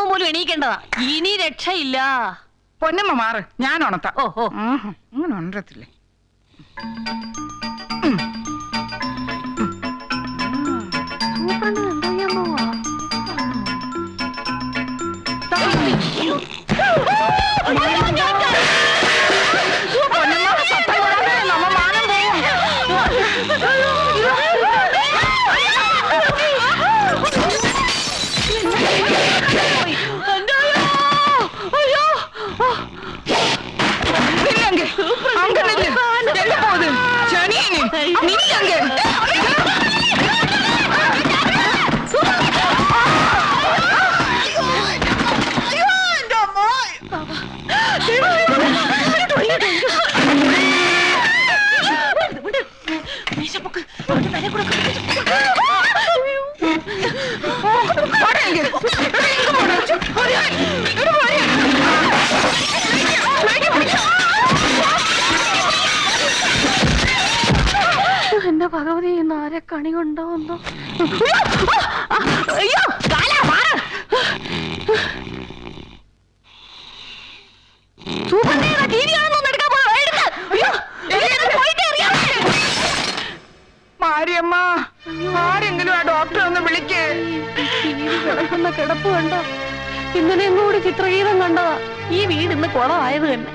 പോലും എണീക്കേണ്ടതാ. ഇനി രക്ഷയില്ല. പൊന്നമ്മ മാറ്, ഞാൻ ഉണത്താം. ഓഹോ, അങ്ങനെ ഉണരത്തില്ലേ? എന്റെ ഭഗവതി, ആരെ കണി കൊണ്ടോന്നോ. മാരിയമ്മ, ആരെങ്കിലും ആ ഡോക്ടറെ ഒന്ന് വിളിക്കേ. കിടക്കുന്ന കിടപ്പ് കണ്ടോ? ഇന്നലെ കൂടി ചിത്രഗീതം കണ്ടതാ. ഈ വീട് ഇന്ന് കുളമായത് തന്നെ.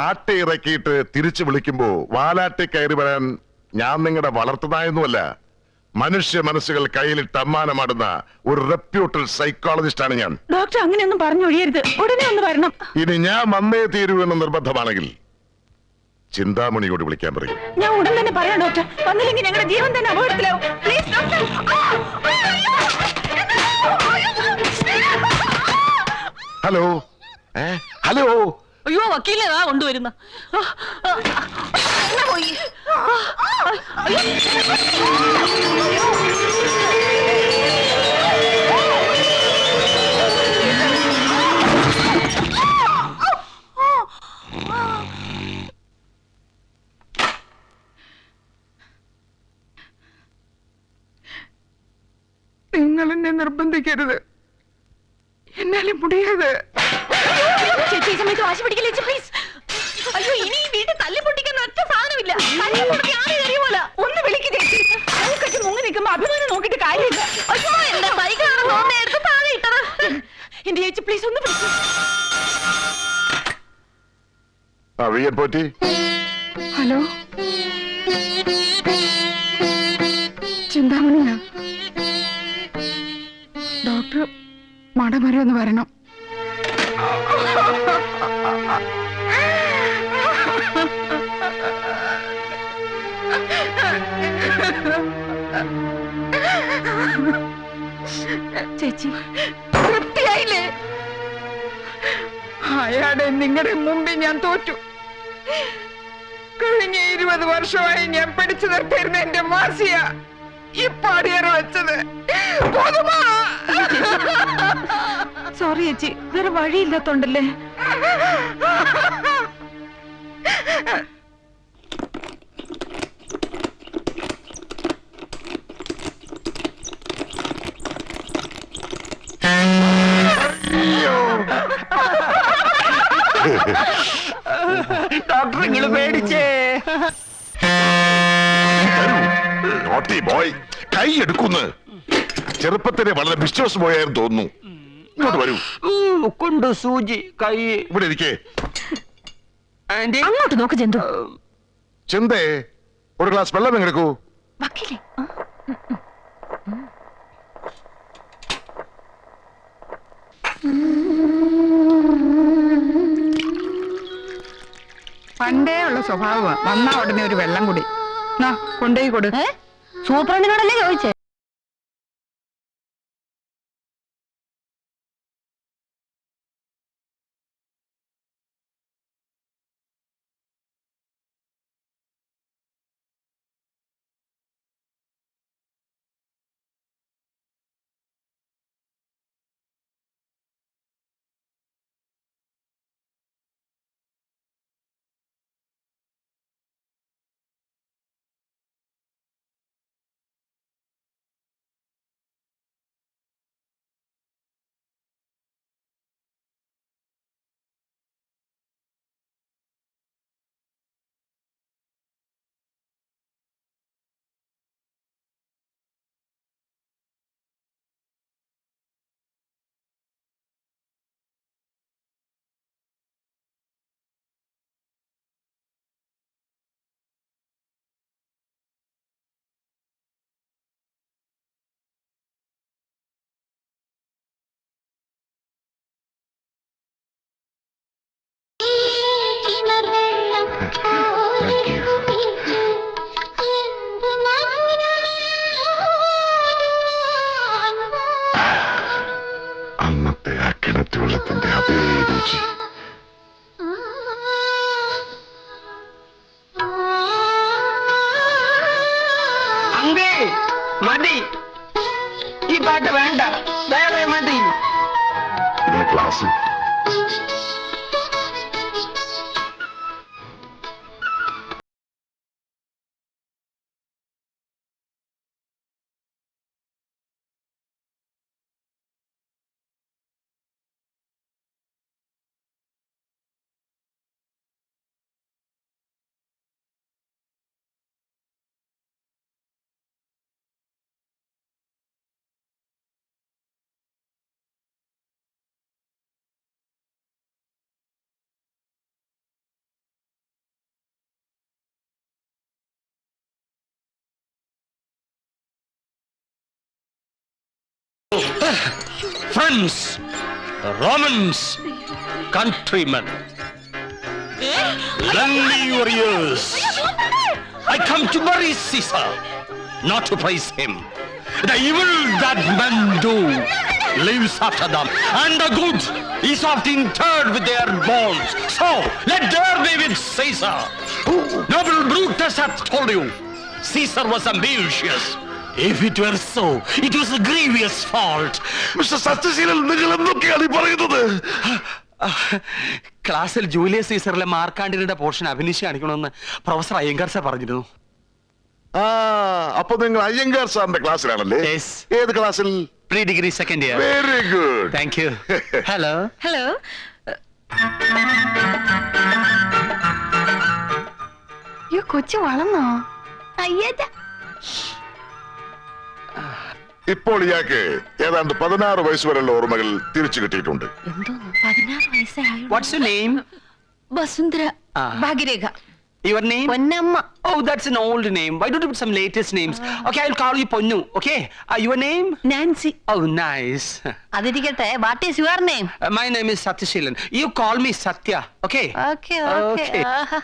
ആട്ടി ഇറക്കിയിട്ട് തിരിച്ചു വിളിക്കുമ്പോ വാലാട്ടി കയറി വരാൻ ഞാൻ നിങ്ങളുടെ വളർത്തുന്നായൊന്നുമല്ല. മനുഷ്യ മനസ്സുകൾ കയ്യിലിട്ട് അമ്മാനമാടുന്ന ഒരു റെപ്യൂട്ടഡ് സൈക്കോളജിസ്റ്റ് ആണ് ഞാൻ. ഡോക്ടർ അങ്ങനെയൊന്നും പറഞ്ഞൊഴിയരുത്, ഉടനെ ഒന്ന് വരണം. ഇനി ഞാൻ വന്നേ തീരൂ എന്ന് നിർബന്ധമാണെങ്കിൽ ചിന്താമണിയോട് വിളിക്കാൻ പറയും. ഞാൻ ഉടൻ തന്നെ പറയാം ഡോക്ടർ. വന്നില്ലെങ്കിൽ ഞങ്ങളുടെ ജീവൻ തന്നെ അപകടത്തിലാവും. Please doctor. Hello, hello. അയ്യോ, വക്കീലേതാ കൊണ്ടുവരുന്ന. പോയി. നിങ്ങൾ എന്നെ നിർബന്ധിക്കരുത്, എന്നാലും മുടിയത്. ചേച്ചി സമയത്ത് വാശി പിടിക്കില്ലേ പ്ലീസ്. അയ്യോ, ഇനി ഈ വീട്ടിൽ തല്ലി പൊട്ടിക്കുന്ന ഒറ്റ സാധനമില്ല. ഒന്ന് വിളിക്ക് ചേച്ചി. മൂക്കറ്റ് മുങ്ങി നിൽക്കുമ്പോ അഭിമാനം നോക്കിട്ട് കാര്യമില്ല. അയ്യോ, എന്റെ ബൈക്കാണ് തോന്നുന്നത് എടുത്ത് താഴെ ഇട്ടത്. എന്റെ ചേച്ചി പ്ലീസ് ഒന്ന് വിളിച്ചു. പോറ്റി. ഹലോ, ചിന്താമണിയാ. ഡോക്ടർ മടം വരെ ഒന്ന് വരണം. ചേച്ചി തൃപ്തിയായില്ലേ? അയാളെ നിങ്ങളുടെ മുമ്പിൽ ഞാൻ തോറ്റു. കഴിഞ്ഞ 20 വർഷമായി ഞാൻ പിടിച്ചു നിർത്തിയിരുന്ന എന്റെ മാസിയ ഇപ്പാടിയേറെ വെച്ചത്. സോറി ചേച്ചി, വേറെ വഴിയില്ലാത്തോണ്ടല്ലേ. ഡോക്ടർ നിങ്ങൾ പേടിച്ചേ. ബോയ് കൈ എടുക്കുന്നു. ചെറുപ്പത്തിന് വളരെ വിശ്വാസമായെന്ന് തോന്നുന്നു. ഇങ്ങോട്ട് വരൂ. കൊണ്ട് സൂചി കൈ ഇവിടെ ഇരിക്കേ. അങ്ങോട്ട് നോക്ക് ജന്തു. ചിന്തേ, ഒരു ഗ്ലാസ് വെള്ളം എടുക്കൂ. വക്കീലേ, പണ്ടേ ഉള്ള സ്വഭാവമാണ്. വന്നാ ഉടനെ ഒരു വെള്ളം കൂടി കൊണ്ടുപോയി കൊടു. സൂപ്രണ്ടിനോടല്ലേ ചോദിച്ചേ? സ്നേഹത്തിന്റെ അതേ രുചി. അങ്കേ മതി, ഈ പാട്ട് വേണ്ട, വേറെ മതി. ഇന്ന് class Friends, Romans, countrymen, lend me your ears. I come to bury Caesar, not to praise him. The evil that men do lives after them, and the good is often interred with their bones. So, let there be with Caesar. Noble Brutus hath told you, Caesar was ambitious. If it were so, it was a grievous fault. Mister Sathyaseelan, നിങ്ങൾ എന്തൊക്കെയാണ് ഈ പറയുന്നത്? ക്ലാസ്സിൽ Julius സീസറിലെ മാർക്കാണ്ടിയുടെ portion അഭിനയിച്ച് കാണിക്കണമെന്ന് professor Iyengar sir പറഞ്ഞിരുന്നു. അപ്പൊ നിങ്ങൾ അയ്യങ്കാർ സാറിന്റെ ക്ലാസ്സിലാണല്ലേ? Yes. ഏത് ക്ലാസ്സിൽ? Pre degree second year. Very good. Thank you. Hello. Hello. അയ്യോ, കൊച്ചു വളർന്നോ? അയ്യേ. ഇപ്പോൾ ഇയാൾക്ക് ഏതാണ്ട് 16 വയസ്സ് വരെയുള്ള ഓർമ്മകൾ തിരിച്ചു കിട്ടിയിട്ടുണ്ട്. എന്തോന്ന് 16 വയസ്സേ ആയുള്ളൂ. What's your name? Vasundhara. Bhagyarekha. Your name? Ponnamma. Oh, that's an old name. Why don't you put some latest names? Okay, I'll call you Ponnu. Okay. Your name? Nancy. Oh, nice. അതിരിക്കട്ടെ. What is your name? My name is Satyashilan. You call me Satya. Okay. Okay okay. Okay.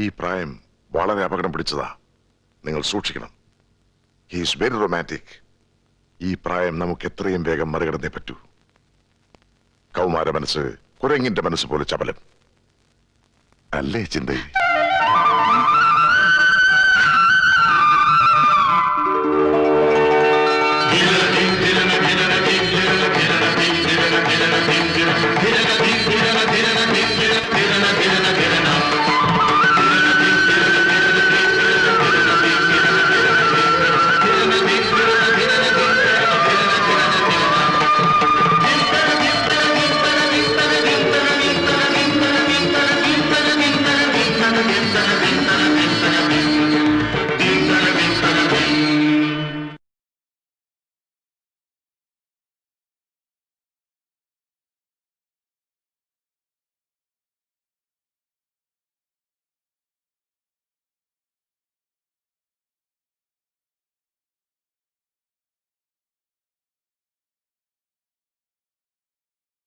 ഈ പ്രായം വളരെ അപകടം പിടിച്ചതാ. നിങ്ങൾ സൂക്ഷിക്കണം. He is very romantic. ഈ പ്രായം നമുക്ക് എത്രയും വേഗം മറികടന്നേ പറ്റൂ. കൗമാര മനസ്സ് കുരങ്ങിന്റെ മനസ്സ് പോലെ ചപലം അല്ലേ ചിന്തയിൽ?